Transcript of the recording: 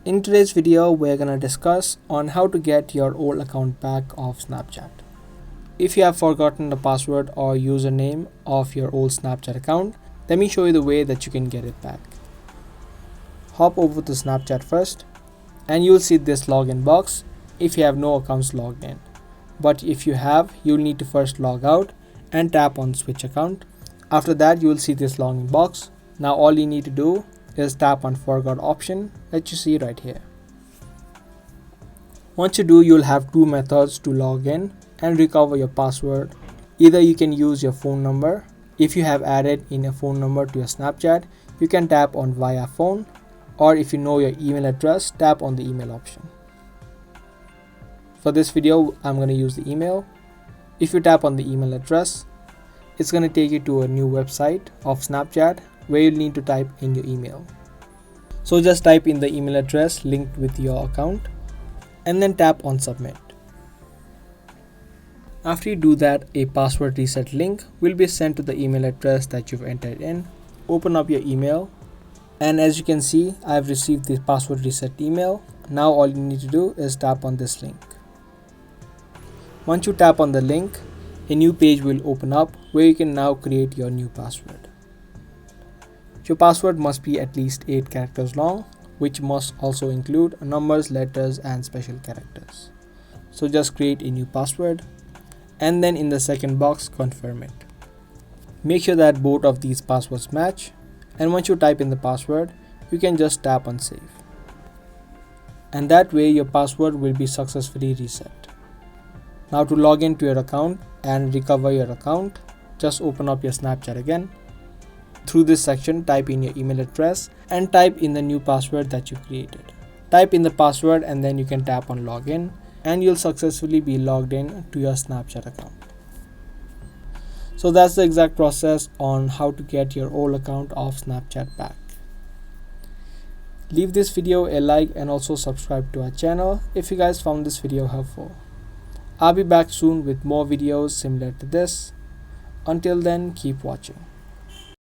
In today's video, we're gonna discuss on how to get your old account back of Snapchat. If you have forgotten the password or username of your old Snapchat account, let me show you the way that you can get it back. Hop over to Snapchat first and you'll see this login box if you have no accounts logged in. But if you have, you'll need to first log out and tap on switch account. After that, you will see this login box. Now all you need to do is tap on forgot option that you see right here. Once you do, you'll have two methods to log in and recover your password. Either you can use your phone number. If you have added in a phone number to your Snapchat, you can tap on via phone, or if you know your email address, tap on the email option. For this video, I'm going to use the email. If you tap on the email address, it's going to take you to a new website of Snapchat where you'll need to type in your email. So just type in the email address linked with your account and then tap on submit. After you do that, a password reset link will be sent to the email address that you've entered in. Open up your email, and as you can see, I've received the password reset email. Now all you need to do is tap on this link. Once you tap on the link, a new page will open up where you can now create your new password. Your password must be at least 8 characters long, which must also include numbers, letters, and special characters. So just create a new password and then in the second box, confirm it. Make sure that both of these passwords match, and once you type in the password, you can just tap on save. And that way your password will be successfully reset. Now to log into your account and recover your account, just open up your Snapchat again. Through this section, type in your email address and type in the new password that you created. Type in the password and then you can tap on login and you'll successfully be logged in to your Snapchat account. So that's the exact process on how to get your old account of Snapchat back. Leave this video a like and also subscribe to our channel if you guys found this video helpful. I'll be back soon with more videos similar to this. Until then, keep watching.